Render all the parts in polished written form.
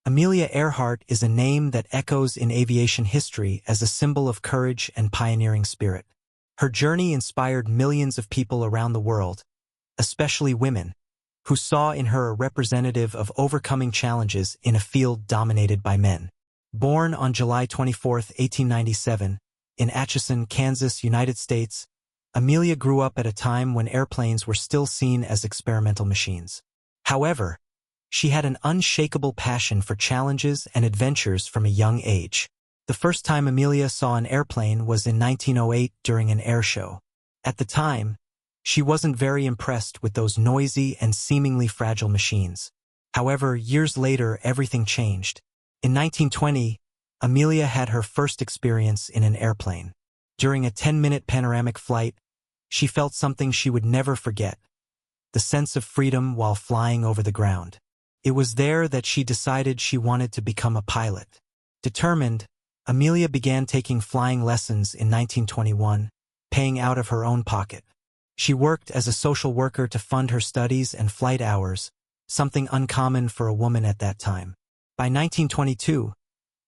Amelia Earhart is a name that echoes in aviation history as a symbol of courage and pioneering spirit. Her journey inspired millions of people around the world, especially women, who saw in her a representative of overcoming challenges in a field dominated by men. Born on July 24, 1897, in Atchison, Kansas, United States, Amelia grew up at a time when airplanes were still seen as experimental machines. However, she had an unshakable passion for challenges and adventures from a young age. The first time Amelia saw an airplane was in 1908 during an air show. At the time, she wasn't very impressed with those noisy and seemingly fragile machines. However, years later, everything changed. In 1920, Amelia had her first experience in an airplane. During a 10-minute panoramic flight, she felt something she would never forget: the sense of freedom while flying over the ground. It was there that she decided she wanted to become a pilot. Determined, Amelia began taking flying lessons in 1921, paying out of her own pocket. She worked as a social worker to fund her studies and flight hours, something uncommon for a woman at that time. By 1922,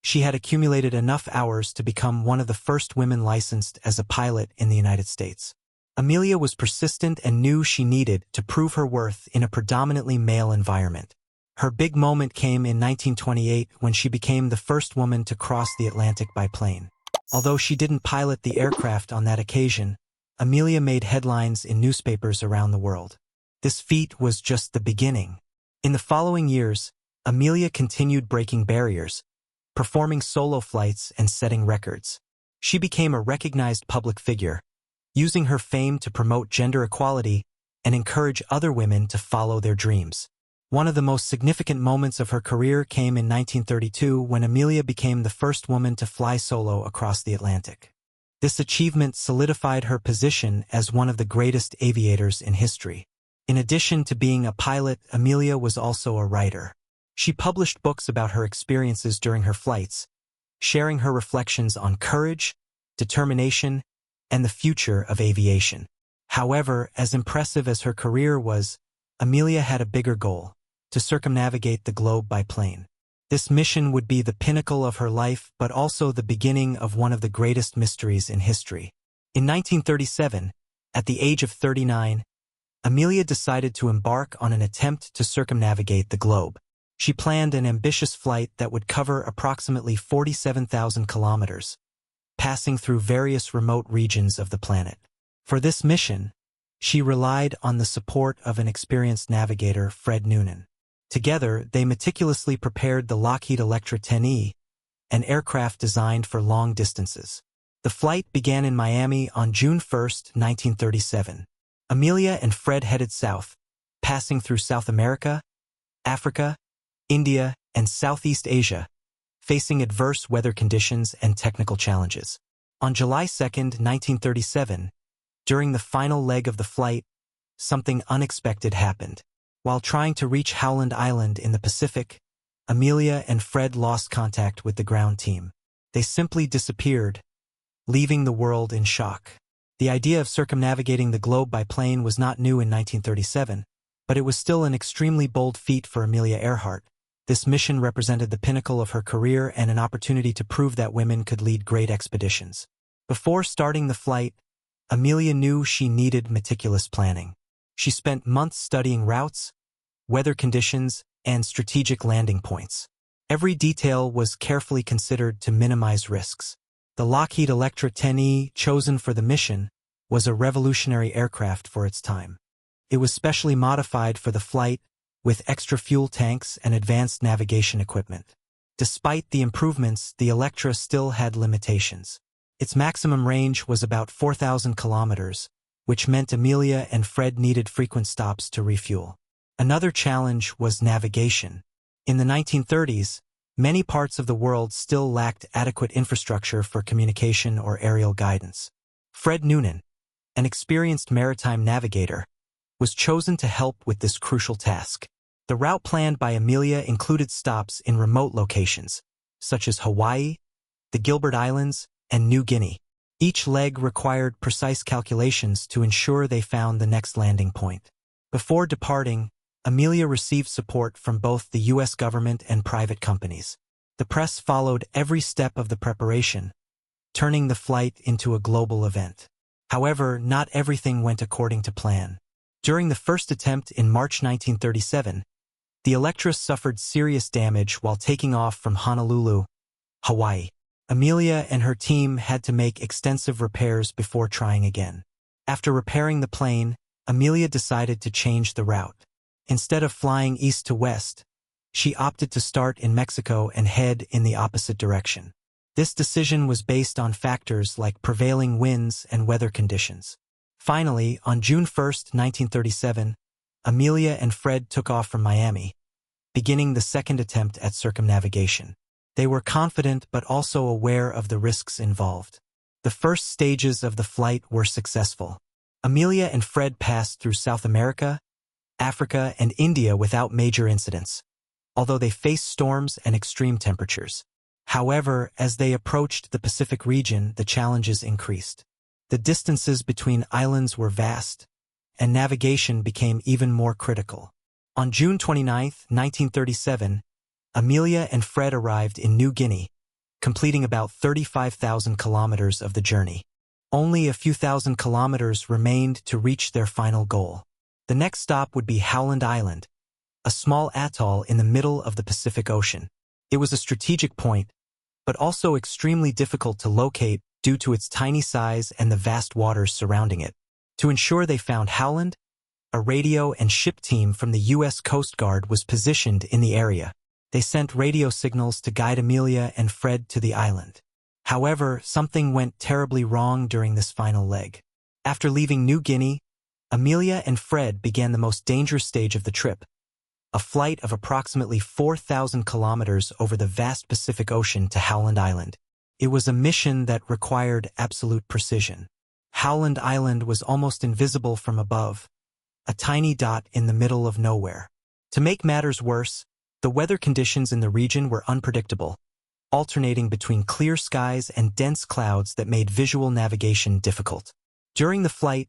she had accumulated enough hours to become one of the first women licensed as a pilot in the United States. Amelia was persistent and knew she needed to prove her worth in a predominantly male environment. Her big moment came in 1928 when she became the first woman to cross the Atlantic by plane. Although she didn't pilot the aircraft on that occasion, Amelia made headlines in newspapers around the world. This feat was just the beginning. In the following years, Amelia continued breaking barriers, performing solo flights and setting records. She became a recognized public figure, using her fame to promote gender equality and encourage other women to follow their dreams. One of the most significant moments of her career came in 1932 when Amelia became the first woman to fly solo across the Atlantic. This achievement solidified her position as one of the greatest aviators in history. In addition to being a pilot, Amelia was also a writer. She published books about her experiences during her flights, sharing her reflections on courage, determination, and the future of aviation. However, as impressive as her career was, Amelia had a bigger goal: to circumnavigate the globe by plane. This mission would be the pinnacle of her life, but also the beginning of one of the greatest mysteries in history. In 1937, at the age of 39, Amelia decided to embark on an attempt to circumnavigate the globe. She planned an ambitious flight that would cover approximately 47,000 kilometers, passing through various remote regions of the planet. For this mission, she relied on the support of an experienced navigator, Fred Noonan. Together, they meticulously prepared the Lockheed Electra 10E, an aircraft designed for long distances. The flight began in Miami on June 1, 1937. Amelia and Fred headed south, passing through South America, Africa, India, and Southeast Asia, facing adverse weather conditions and technical challenges. On July 2, 1937, during the final leg of the flight, something unexpected happened. While trying to reach Howland Island in the Pacific, Amelia and Fred lost contact with the ground team. They simply disappeared, leaving the world in shock. The idea of circumnavigating the globe by plane was not new in 1937, but it was still an extremely bold feat for Amelia Earhart. This mission represented the pinnacle of her career and an opportunity to prove that women could lead great expeditions. Before starting the flight, Amelia knew she needed meticulous planning. She spent months studying routes, weather conditions, and strategic landing points. Every detail was carefully considered to minimize risks. The Lockheed Electra 10E, chosen for the mission, was a revolutionary aircraft for its time. It was specially modified for the flight, with extra fuel tanks and advanced navigation equipment. Despite the improvements, the Electra still had limitations. Its maximum range was about 4,000 kilometers, which meant Amelia and Fred needed frequent stops to refuel. Another challenge was navigation. In the 1930s, many parts of the world still lacked adequate infrastructure for communication or aerial guidance. Fred Noonan, an experienced maritime navigator, was chosen to help with this crucial task. The route planned by Amelia included stops in remote locations, such as Hawaii, the Gilbert Islands, and New Guinea. Each leg required precise calculations to ensure they found the next landing point. Before departing, Amelia received support from both the U.S. government and private companies. The press followed every step of the preparation, turning the flight into a global event. However, not everything went according to plan. During the first attempt in March 1937, the Electra suffered serious damage while taking off from Honolulu, Hawaii. Amelia and her team had to make extensive repairs before trying again. After repairing the plane, Amelia decided to change the route. Instead of flying east to west, she opted to start in Mexico and head in the opposite direction. This decision was based on factors like prevailing winds and weather conditions. Finally, on June 1, 1937, Amelia and Fred took off from Miami, beginning the second attempt at circumnavigation. They were confident but also aware of the risks involved. The first stages of the flight were successful. Amelia and Fred passed through South America, Africa, and India without major incidents, although they faced storms and extreme temperatures. However, as they approached the Pacific region, the challenges increased. The distances between islands were vast, and navigation became even more critical. On June 29, 1937, Amelia and Fred arrived in New Guinea, completing about 35,000 kilometers of the journey. Only a few thousand kilometers remained to reach their final goal. The next stop would be Howland Island, a small atoll in the middle of the Pacific Ocean. It was a strategic point, but also extremely difficult to locate due to its tiny size and the vast waters surrounding it. To ensure they found Howland, a radio and ship team from the U.S. Coast Guard was positioned in the area. They sent radio signals to guide Amelia and Fred to the island. However, something went terribly wrong during this final leg. After leaving New Guinea, Amelia and Fred began the most dangerous stage of the trip, a flight of approximately 4,000 kilometers over the vast Pacific Ocean to Howland Island. It was a mission that required absolute precision. Howland Island was almost invisible from above, a tiny dot in the middle of nowhere. To make matters worse, the weather conditions in the region were unpredictable, alternating between clear skies and dense clouds that made visual navigation difficult. During the flight,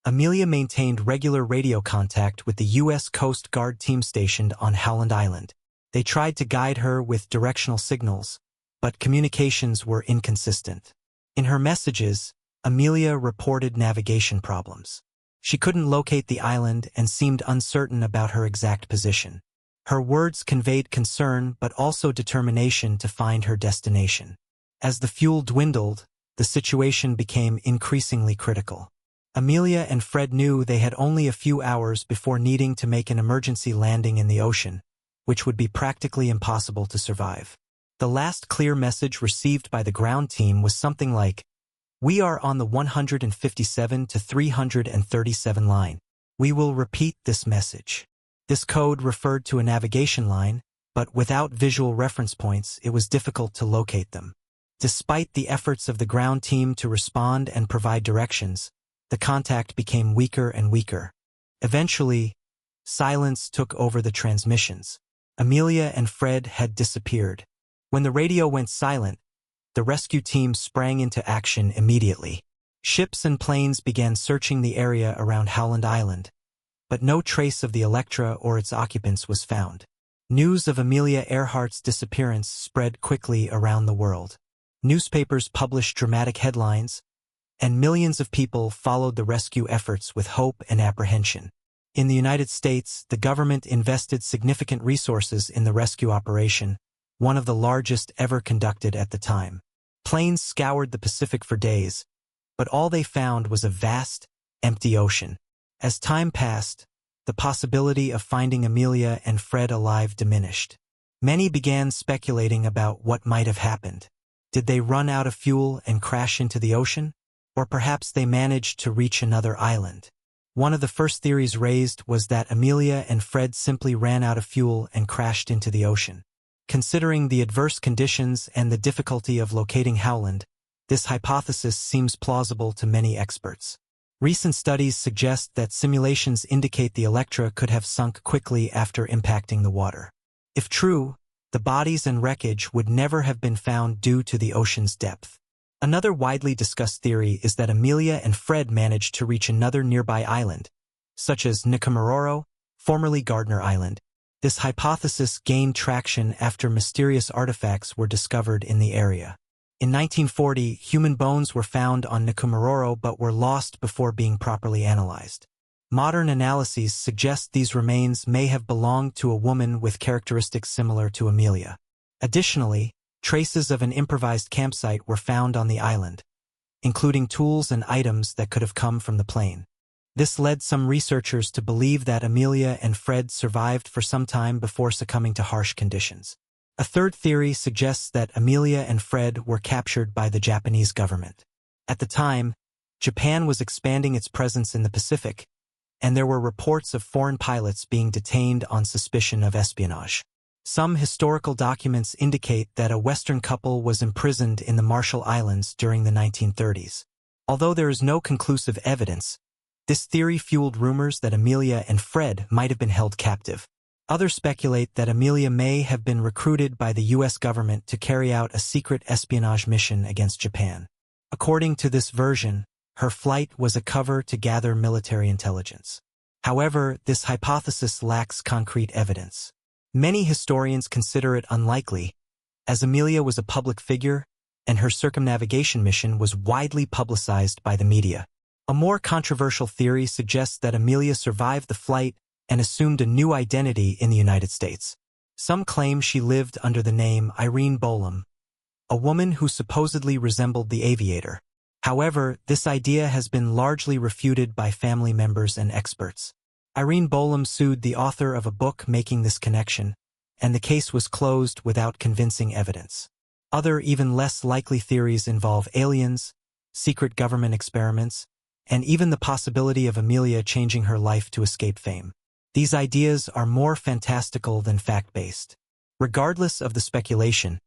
Amelia maintained regular radio contact with the U.S. Coast Guard team stationed on Howland Island. They tried to guide her with directional signals, but communications were inconsistent. In her messages, Amelia reported navigation problems. She couldn't locate the island and seemed uncertain about her exact position. Her words conveyed concern but also determination to find her destination. As the fuel dwindled, the situation became increasingly critical. Amelia and Fred knew they had only a few hours before needing to make an emergency landing in the ocean, which would be practically impossible to survive. The last clear message received by the ground team was something like, "We are on the 157 to 337 line. We will repeat this message." This code referred to a navigation line, but without visual reference points, it was difficult to locate them. Despite the efforts of the ground team to respond and provide directions, the contact became weaker and weaker. Eventually, silence took over the transmissions. Amelia and Fred had disappeared. When the radio went silent, the rescue team sprang into action immediately. Ships and planes began searching the area around Howland Island, but no trace of the Electra or its occupants was found. News of Amelia Earhart's disappearance spread quickly around the world. Newspapers published dramatic headlines, and millions of people followed the rescue efforts with hope and apprehension. In the United States, the government invested significant resources in the rescue operation, one of the largest ever conducted at the time. Planes scoured the Pacific for days, but all they found was a vast, empty ocean. As time passed, the possibility of finding Amelia and Fred alive diminished. Many began speculating about what might have happened. Did they run out of fuel and crash into the ocean? Or perhaps they managed to reach another island. One of the first theories raised was that Amelia and Fred simply ran out of fuel and crashed into the ocean. Considering the adverse conditions and the difficulty of locating Howland, this hypothesis seems plausible to many experts. Recent studies suggest that simulations indicate the Electra could have sunk quickly after impacting the water. If true, the bodies and wreckage would never have been found due to the ocean's depth. Another widely discussed theory is that Amelia and Fred managed to reach another nearby island, such as Nkomororo, formerly Gardner Island. This hypothesis gained traction after mysterious artifacts were discovered in the area. In 1940, human bones were found on Nikumaroro but were lost before being properly analyzed. Modern analyses suggest these remains may have belonged to a woman with characteristics similar to Amelia. Additionally, traces of an improvised campsite were found on the island, including tools and items that could have come from the plane. This led some researchers to believe that Amelia and Fred survived for some time before succumbing to harsh conditions. A third theory suggests that Amelia and Fred were captured by the Japanese government. At the time, Japan was expanding its presence in the Pacific, and there were reports of foreign pilots being detained on suspicion of espionage. Some historical documents indicate that a Western couple was imprisoned in the Marshall Islands during the 1930s. Although there is no conclusive evidence, this theory fueled rumors that Amelia and Fred might have been held captive. Others speculate that Amelia may have been recruited by the U.S. government to carry out a secret espionage mission against Japan. According to this version, her flight was a cover to gather military intelligence. However, this hypothesis lacks concrete evidence. Many historians consider it unlikely, as Amelia was a public figure and her circumnavigation mission was widely publicized by the media. A more controversial theory suggests that Amelia survived the flight and assumed a new identity in the United States. Some claim she lived under the name Irene Bolam, a woman who supposedly resembled the aviator. However, this idea has been largely refuted by family members and experts. Irene Bolam sued the author of a book making this connection, and the case was closed without convincing evidence. Other, even less likely theories involve aliens, secret government experiments, and even the possibility of Amelia changing her life to escape fame. These ideas are more fantastical than fact-based. Regardless of the speculation,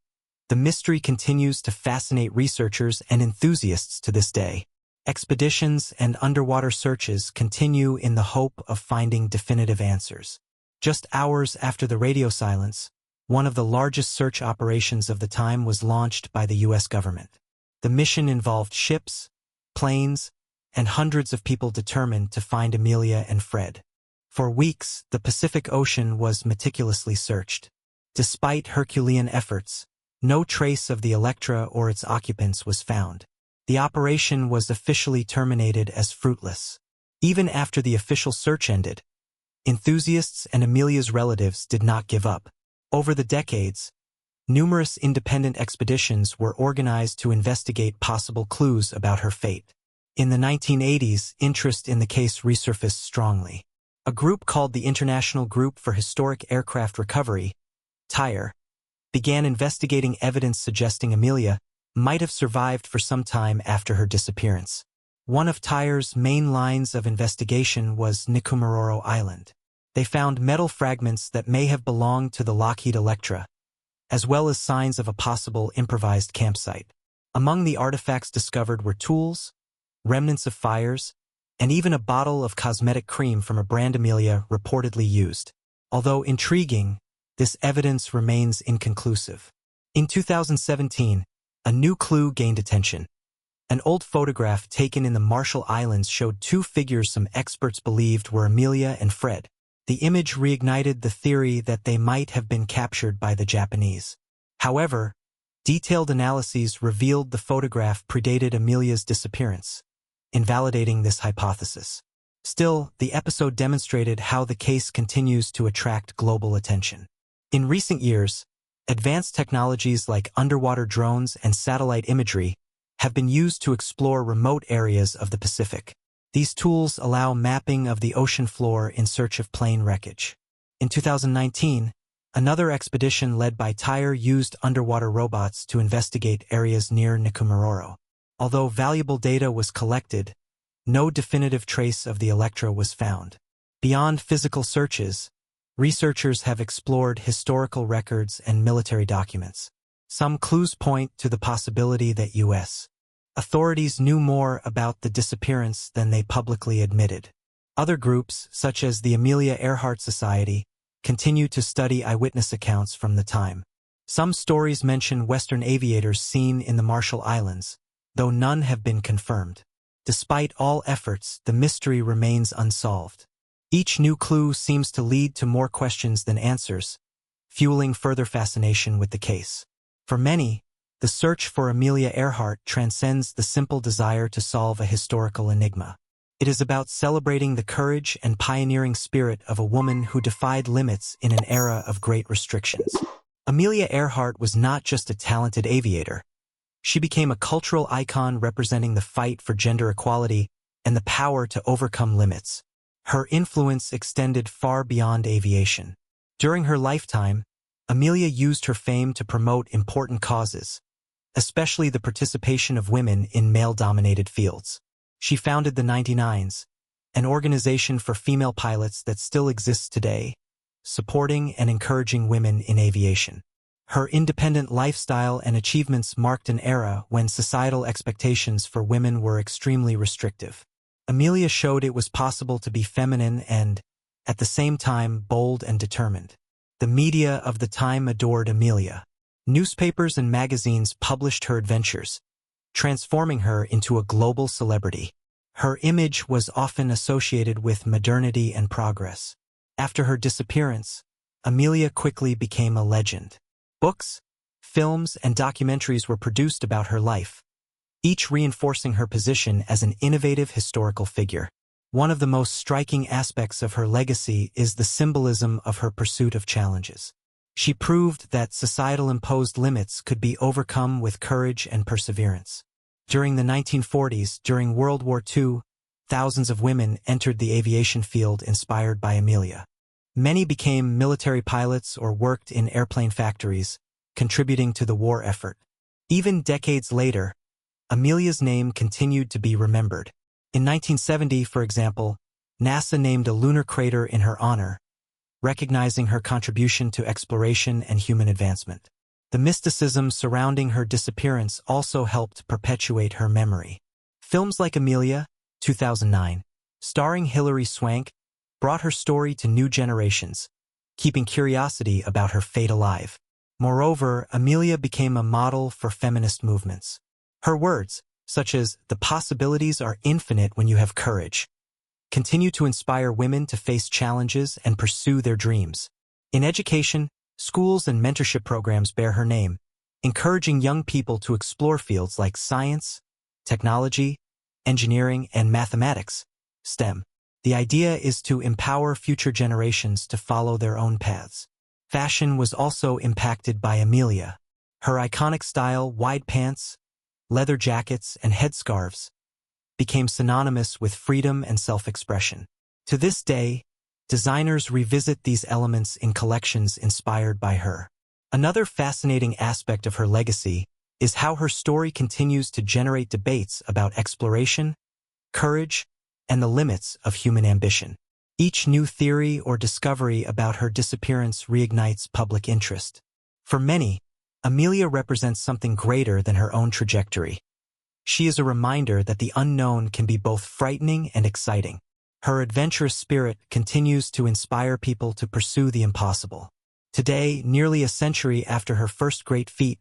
the mystery continues to fascinate researchers and enthusiasts to this day. Expeditions and underwater searches continue in the hope of finding definitive answers. Just hours after the radio silence, one of the largest search operations of the time was launched by the U.S. government. The mission involved ships, planes, and hundreds of people determined to find Amelia and Fred. For weeks, the Pacific Ocean was meticulously searched. Despite Herculean efforts, no trace of the Electra or its occupants was found. The operation was officially terminated as fruitless. Even after the official search ended, enthusiasts and Amelia's relatives did not give up. Over the decades, numerous independent expeditions were organized to investigate possible clues about her fate. In the 1980s, interest in the case resurfaced strongly. A group called the International Group for Historic Aircraft Recovery, TIRE, began investigating evidence suggesting Amelia might have survived for some time after her disappearance. One of TIRE's main lines of investigation was Nikumaroro Island. They found metal fragments that may have belonged to the Lockheed Electra, as well as signs of a possible improvised campsite. Among the artifacts discovered were tools, remnants of fires, and even a bottle of cosmetic cream from a brand Amelia reportedly used. Although intriguing, this evidence remains inconclusive. In 2017, a new clue gained attention. An old photograph taken in the Marshall Islands showed two figures some experts believed were Amelia and Fred. The image reignited the theory that they might have been captured by the Japanese. However, detailed analyses revealed the photograph predated Amelia's disappearance, invalidating this hypothesis. Still, the episode demonstrated how the case continues to attract global attention. In recent years, advanced technologies like underwater drones and satellite imagery have been used to explore remote areas of the Pacific. These tools allow mapping of the ocean floor in search of plane wreckage. In 2019, another expedition led by TIRE used underwater robots to investigate areas near Nikumaroro. Although valuable data was collected, no definitive trace of the Electra was found. Beyond physical searches, researchers have explored historical records and military documents. Some clues point to the possibility that U.S. authorities knew more about the disappearance than they publicly admitted. Other groups, such as the Amelia Earhart Society, continue to study eyewitness accounts from the time. Some stories mention Western aviators seen in the Marshall Islands, though none have been confirmed. Despite all efforts, the mystery remains unsolved. Each new clue seems to lead to more questions than answers, fueling further fascination with the case. For many, the search for Amelia Earhart transcends the simple desire to solve a historical enigma. It is about celebrating the courage and pioneering spirit of a woman who defied limits in an era of great restrictions. Amelia Earhart was not just a talented aviator. She became a cultural icon representing the fight for gender equality and the power to overcome limits. Her influence extended far beyond aviation. During her lifetime, Amelia used her fame to promote important causes, especially the participation of women in male-dominated fields. She founded the 99s, an organization for female pilots that still exists today, supporting and encouraging women in aviation. Her independent lifestyle and achievements marked an era when societal expectations for women were extremely restrictive. Amelia showed it was possible to be feminine and, at the same time, bold and determined. The media of the time adored Amelia. Newspapers and magazines published her adventures, transforming her into a global celebrity. Her image was often associated with modernity and progress. After her disappearance, Amelia quickly became a legend. Books, films, and documentaries were produced about her life, each reinforcing her position as an innovative historical figure. One of the most striking aspects of her legacy is the symbolism of her pursuit of challenges. She proved that societal-imposed limits could be overcome with courage and perseverance. During the 1940s, during World War II, thousands of women entered the aviation field inspired by Amelia. Many became military pilots or worked in airplane factories, contributing to the war effort. Even decades later, Amelia's name continued to be remembered. In 1970, for example, NASA named a lunar crater in her honor, recognizing her contribution to exploration and human advancement. The mysticism surrounding her disappearance also helped perpetuate her memory. Films like Amelia, 2009, starring Hilary Swank, brought her story to new generations, keeping curiosity about her fate alive. Moreover, Amelia became a model for feminist movements. Her words, such as "the possibilities are infinite when you have courage," continue to inspire women to face challenges and pursue their dreams. In education, schools and mentorship programs bear her name, encouraging young people to explore fields like science, technology, engineering, and mathematics, STEM. The idea is to empower future generations to follow their own paths. Fashion was also impacted by Amelia. Her iconic style, wide pants, leather jackets, and headscarves became synonymous with freedom and self-expression. To this day, designers revisit these elements in collections inspired by her. Another fascinating aspect of her legacy is how her story continues to generate debates about exploration, courage, and the limits of human ambition. Each new theory or discovery about her disappearance reignites public interest. For many, Amelia represents something greater than her own trajectory. She is a reminder that the unknown can be both frightening and exciting. Her adventurous spirit continues to inspire people to pursue the impossible. Today, nearly a century after her first great feat,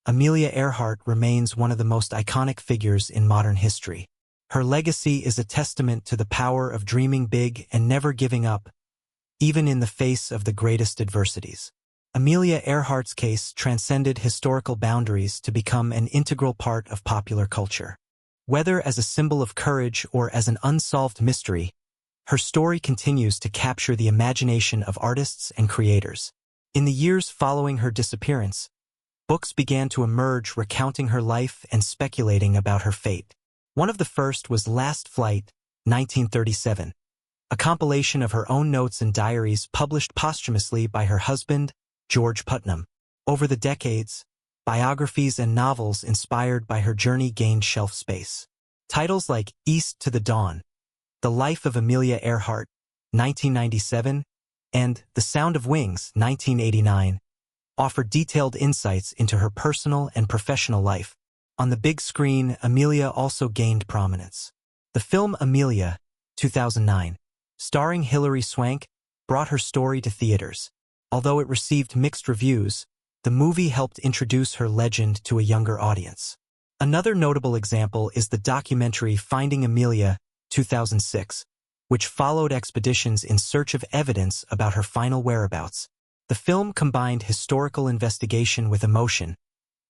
Amelia Earhart remains one of the most iconic figures in modern history. Her legacy is a testament to the power of dreaming big and never giving up, even in the face of the greatest adversities. Amelia Earhart's case transcended historical boundaries to become an integral part of popular culture. Whether as a symbol of courage or as an unsolved mystery, her story continues to capture the imagination of artists and creators. In the years following her disappearance, books began to emerge recounting her life and speculating about her fate. One of the first was Last Flight, 1937, a compilation of her own notes and diaries published posthumously by her husband, George Putnam. Over the decades, biographies and novels inspired by her journey gained shelf space. Titles like East to the Dawn, The Life of Amelia Earhart, 1997, and The Sound of Wings, 1989, offer detailed insights into her personal and professional life. On the big screen, Amelia also gained prominence. The film Amelia, 2009, starring Hilary Swank, brought her story to theaters. Although it received mixed reviews, the movie helped introduce her legend to a younger audience. Another notable example is the documentary Finding Amelia, 2006, which followed expeditions in search of evidence about her final whereabouts. The film combined historical investigation with emotion,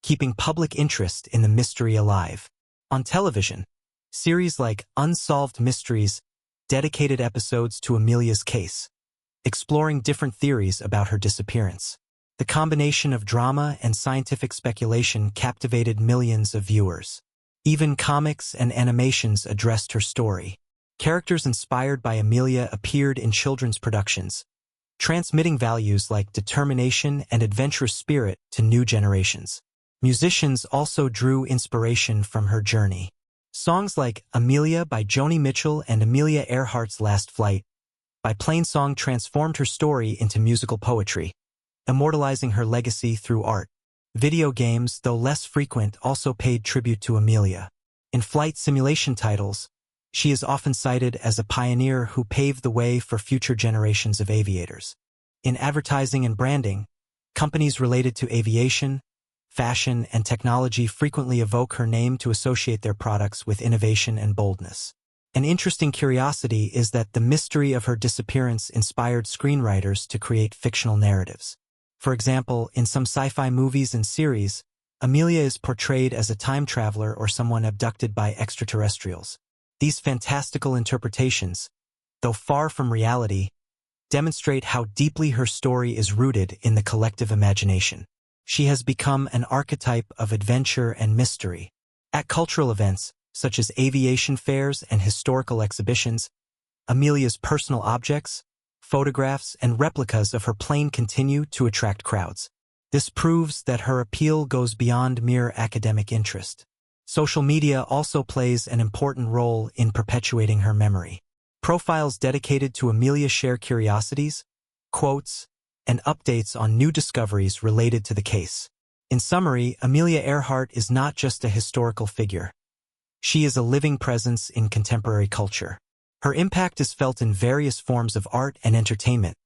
keeping public interest in the mystery alive. On television, series like Unsolved Mysteries dedicated episodes to Amelia's case, exploring different theories about her disappearance. The combination of drama and scientific speculation captivated millions of viewers. Even comics and animations addressed her story. Characters inspired by Amelia appeared in children's productions, transmitting values like determination and adventurous spirit to new generations. Musicians also drew inspiration from her journey. Songs like Amelia by Joni Mitchell and Amelia Earhart's Last Flight by Plainsong transformed her story into musical poetry, immortalizing her legacy through art. Video games, though less frequent, also paid tribute to Amelia. In flight simulation titles, she is often cited as a pioneer who paved the way for future generations of aviators. In advertising and branding, companies related to aviation, fashion, and technology frequently evoke her name to associate their products with innovation and boldness. An interesting curiosity is that the mystery of her disappearance inspired screenwriters to create fictional narratives. For example, in some sci-fi movies and series, Amelia is portrayed as a time traveler or someone abducted by extraterrestrials. These fantastical interpretations, though far from reality, demonstrate how deeply her story is rooted in the collective imagination. She has become an archetype of adventure and mystery. At cultural events, such as aviation fairs and historical exhibitions, Amelia's personal objects, photographs, and replicas of her plane continue to attract crowds. This proves that her appeal goes beyond mere academic interest. Social media also plays an important role in perpetuating her memory. Profiles dedicated to Amelia share curiosities, quotes, and updates on new discoveries related to the case. In summary, Amelia Earhart is not just a historical figure. She is a living presence in contemporary culture. Her impact is felt in various forms of art and entertainment,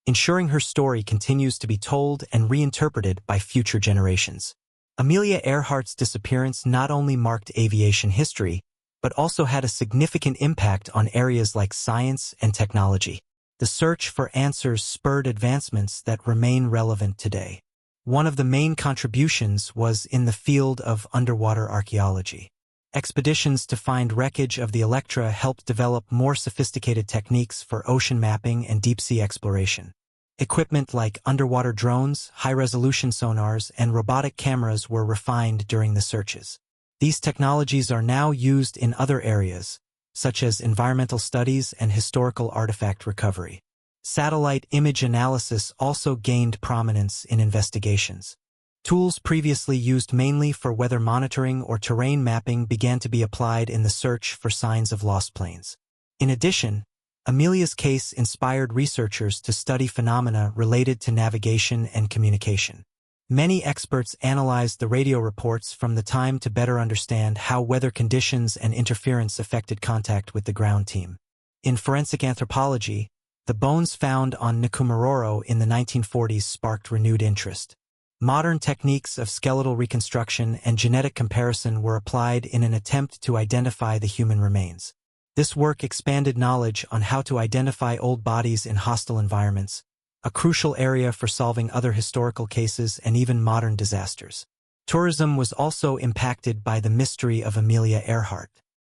ensuring her story continues to be told and reinterpreted by future generations. Amelia Earhart's disappearance not only marked aviation history, but also had a significant impact on areas like science and technology. The search for answers spurred advancements that remain relevant today. One of the main contributions was in the field of underwater archaeology. Expeditions to find wreckage of the Electra helped develop more sophisticated techniques for ocean mapping and deep-sea exploration. Equipment like underwater drones, high-resolution sonars, and robotic cameras were refined during the searches. These technologies are now used in other areas, such as environmental studies and historical artifact recovery. Satellite image analysis also gained prominence in investigations. Tools previously used mainly for weather monitoring or terrain mapping began to be applied in the search for signs of lost planes. In addition, Amelia's case inspired researchers to study phenomena related to navigation and communication. Many experts analyzed the radio reports from the time to better understand how weather conditions and interference affected contact with the ground team. In forensic anthropology, the bones found on Nikumaroro in the 1940s sparked renewed interest. Modern techniques of skeletal reconstruction and genetic comparison were applied in an attempt to identify the human remains. This work expanded knowledge on how to identify old bodies in hostile environments, a crucial area for solving other historical cases and even modern disasters. Tourism was also impacted by the mystery of Amelia Earhart.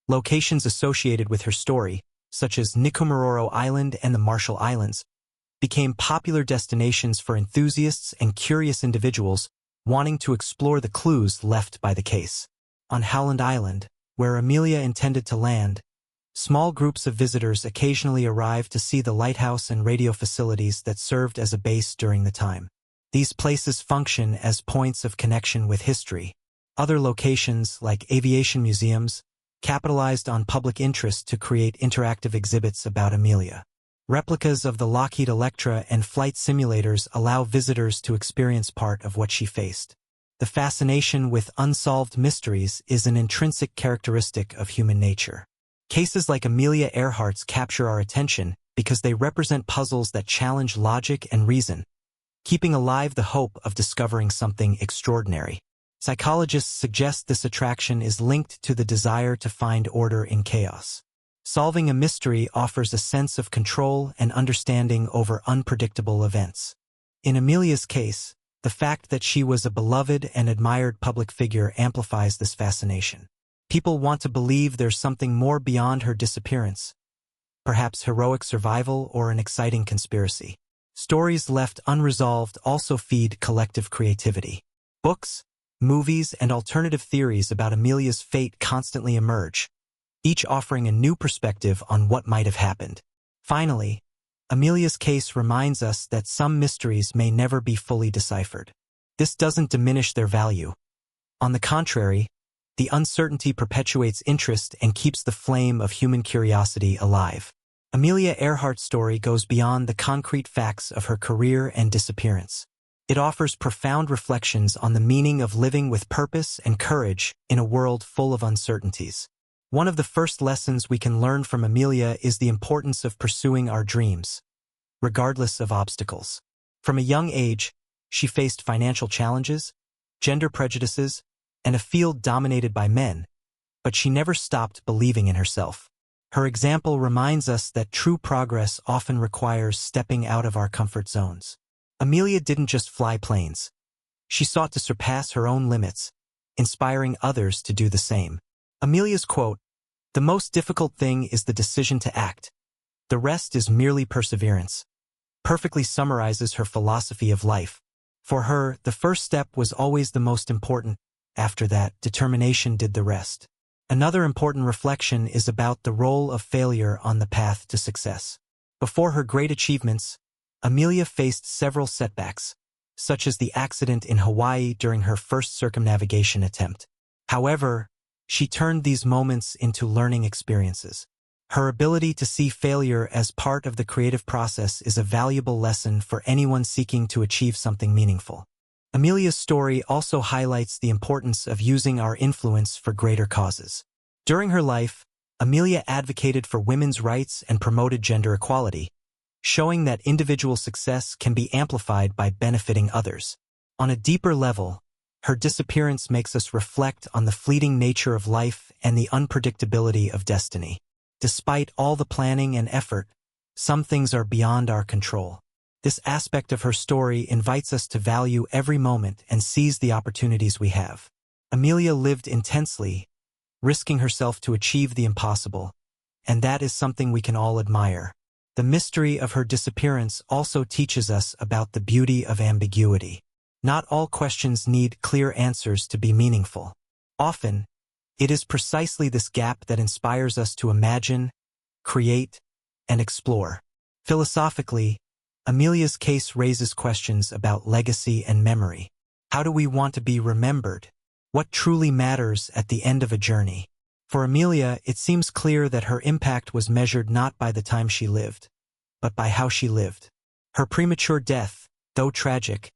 Locations associated with her story, such as Nikumaroro Island and the Marshall Islands, became popular destinations for enthusiasts and curious individuals wanting to explore the clues left by the case. On Howland Island, where Amelia intended to land, small groups of visitors occasionally arrived to see the lighthouse and radio facilities that served as a base during the time. These places function as points of connection with history. Other locations, like aviation museums, capitalized on public interest to create interactive exhibits about Amelia. Replicas of the Lockheed Electra and flight simulators allow visitors to experience part of what she faced. The fascination with unsolved mysteries is an intrinsic characteristic of human nature. Cases like Amelia Earhart's capture our attention because they represent puzzles that challenge logic and reason, keeping alive the hope of discovering something extraordinary. Psychologists suggest this attraction is linked to the desire to find order in chaos. Solving a mystery offers a sense of control and understanding over unpredictable events. In Amelia's case, the fact that she was a beloved and admired public figure amplifies this fascination. People want to believe there's something more beyond her disappearance, perhaps heroic survival or an exciting conspiracy. Stories left unresolved also feed collective creativity. Books, movies, and alternative theories about Amelia's fate constantly emerge, each offering a new perspective on what might have happened. Finally, Amelia's case reminds us that some mysteries may never be fully deciphered. This doesn't diminish their value. On the contrary, the uncertainty perpetuates interest and keeps the flame of human curiosity alive. Amelia Earhart's story goes beyond the concrete facts of her career and disappearance. It offers profound reflections on the meaning of living with purpose and courage in a world full of uncertainties. One of the first lessons we can learn from Amelia is the importance of pursuing our dreams, regardless of obstacles. From a young age, she faced financial challenges, gender prejudices, and a field dominated by men, but she never stopped believing in herself. Her example reminds us that true progress often requires stepping out of our comfort zones. Amelia didn't just fly planes. She sought to surpass her own limits, inspiring others to do the same. Amelia's quote, "The most difficult thing is the decision to act. The rest is merely perseverance," perfectly summarizes her philosophy of life. For her, the first step was always the most important. After that, determination did the rest. Another important reflection is about the role of failure on the path to success. Before her great achievements, Amelia faced several setbacks, such as the accident in Hawaii during her first circumnavigation attempt. However, she turned these moments into learning experiences. Her ability to see failure as part of the creative process is a valuable lesson for anyone seeking to achieve something meaningful. Amelia's story also highlights the importance of using our influence for greater causes. During her life, Amelia advocated for women's rights and promoted gender equality, showing that individual success can be amplified by benefiting others. On a deeper level, her disappearance makes us reflect on the fleeting nature of life and the unpredictability of destiny. Despite all the planning and effort, some things are beyond our control. This aspect of her story invites us to value every moment and seize the opportunities we have. Amelia lived intensely, risking herself to achieve the impossible, and that is something we can all admire. The mystery of her disappearance also teaches us about the beauty of ambiguity. Not all questions need clear answers to be meaningful. Often, it is precisely this gap that inspires us to imagine, create, and explore. Philosophically, Amelia's case raises questions about legacy and memory. How do we want to be remembered? What truly matters at the end of a journey? For Amelia, it seems clear that her impact was measured not by the time she lived, but by how she lived. Her premature death, though tragic,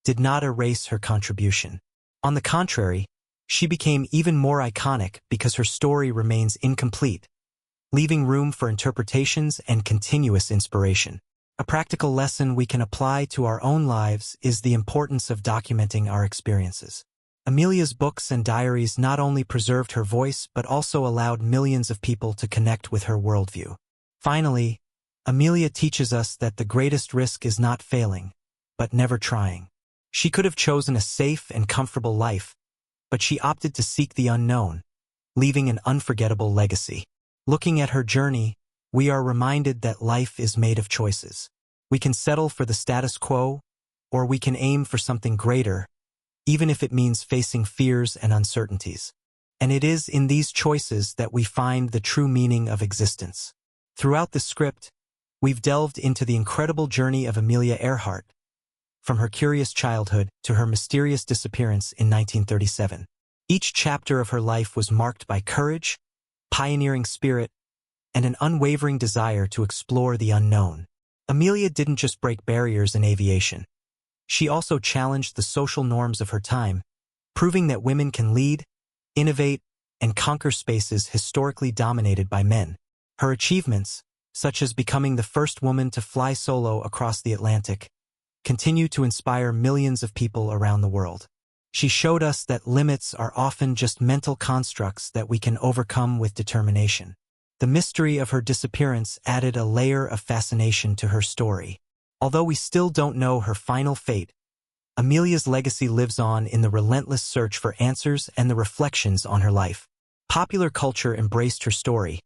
did not erase her contribution. On the contrary, she became even more iconic because her story remains incomplete, leaving room for interpretations and continuous inspiration. A practical lesson we can apply to our own lives is the importance of documenting our experiences. Amelia's books and diaries not only preserved her voice but also allowed millions of people to connect with her worldview. Finally, Amelia teaches us that the greatest risk is not failing, but never trying. She could have chosen a safe and comfortable life, but she opted to seek the unknown, leaving an unforgettable legacy. Looking at her journey, we are reminded that life is made of choices. We can settle for the status quo, or we can aim for something greater, even if it means facing fears and uncertainties. And it is in these choices that we find the true meaning of existence. Throughout the script, we've delved into the incredible journey of Amelia Earhart, from her curious childhood to her mysterious disappearance in 1937. Each chapter of her life was marked by courage, pioneering spirit, and an unwavering desire to explore the unknown. Amelia didn't just break barriers in aviation. She also challenged the social norms of her time, proving that women can lead, innovate, and conquer spaces historically dominated by men. Her achievements, such as becoming the first woman to fly solo across the Atlantic, continue to inspire millions of people around the world. She showed us that limits are often just mental constructs that we can overcome with determination. The mystery of her disappearance added a layer of fascination to her story. Although we still don't know her final fate, Amelia's legacy lives on in the relentless search for answers and the reflections on her life. Popular culture embraced her story,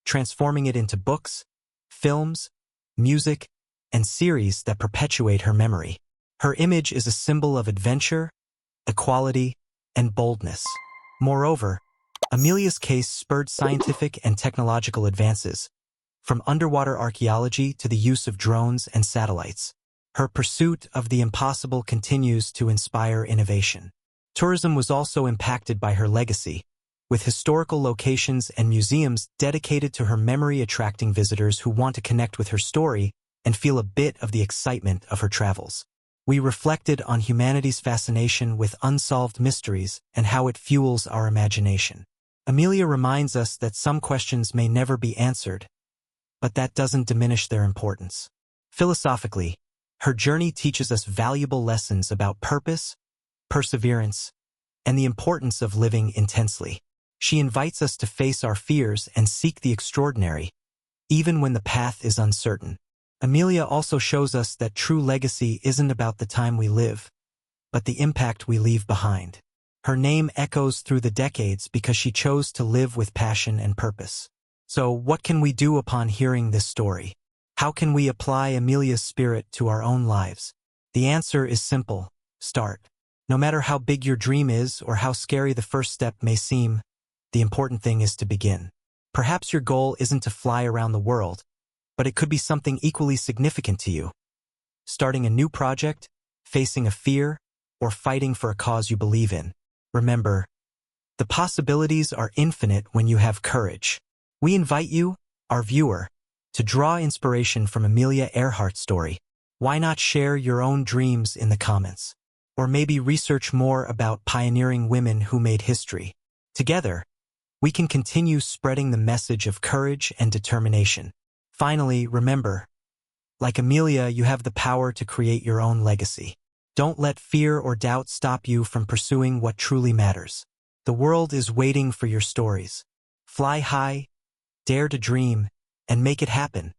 transforming it into books, films, music, and series that perpetuate her memory. Her image is a symbol of adventure, equality, and boldness. Moreover, Amelia's case spurred scientific and technological advances, from underwater archaeology to the use of drones and satellites. Her pursuit of the impossible continues to inspire innovation. Tourism was also impacted by her legacy, with historical locations and museums dedicated to her memory attracting visitors who want to connect with her story and feel a bit of the excitement of her travels. We reflected on humanity's fascination with unsolved mysteries and how it fuels our imagination. Amelia reminds us that some questions may never be answered, but that doesn't diminish their importance. Philosophically, her journey teaches us valuable lessons about purpose, perseverance, and the importance of living intensely. She invites us to face our fears and seek the extraordinary, even when the path is uncertain. Amelia also shows us that true legacy isn't about the time we live, but the impact we leave behind. Her name echoes through the decades because she chose to live with passion and purpose. So, what can we do upon hearing this story? How can we apply Amelia's spirit to our own lives? The answer is simple: start. No matter how big your dream is or how scary the first step may seem, the important thing is to begin. Perhaps your goal isn't to fly around the world, but it could be something equally significant to you. Starting a new project, facing a fear, or fighting for a cause you believe in. Remember, the possibilities are infinite when you have courage. We invite you, our viewer, to draw inspiration from Amelia Earhart's story. Why not share your own dreams in the comments? Or maybe research more about pioneering women who made history. Together, we can continue spreading the message of courage and determination. Finally, remember, like Amelia, you have the power to create your own legacy. Don't let fear or doubt stop you from pursuing what truly matters. The world is waiting for your stories. Fly high, dare to dream, and make it happen.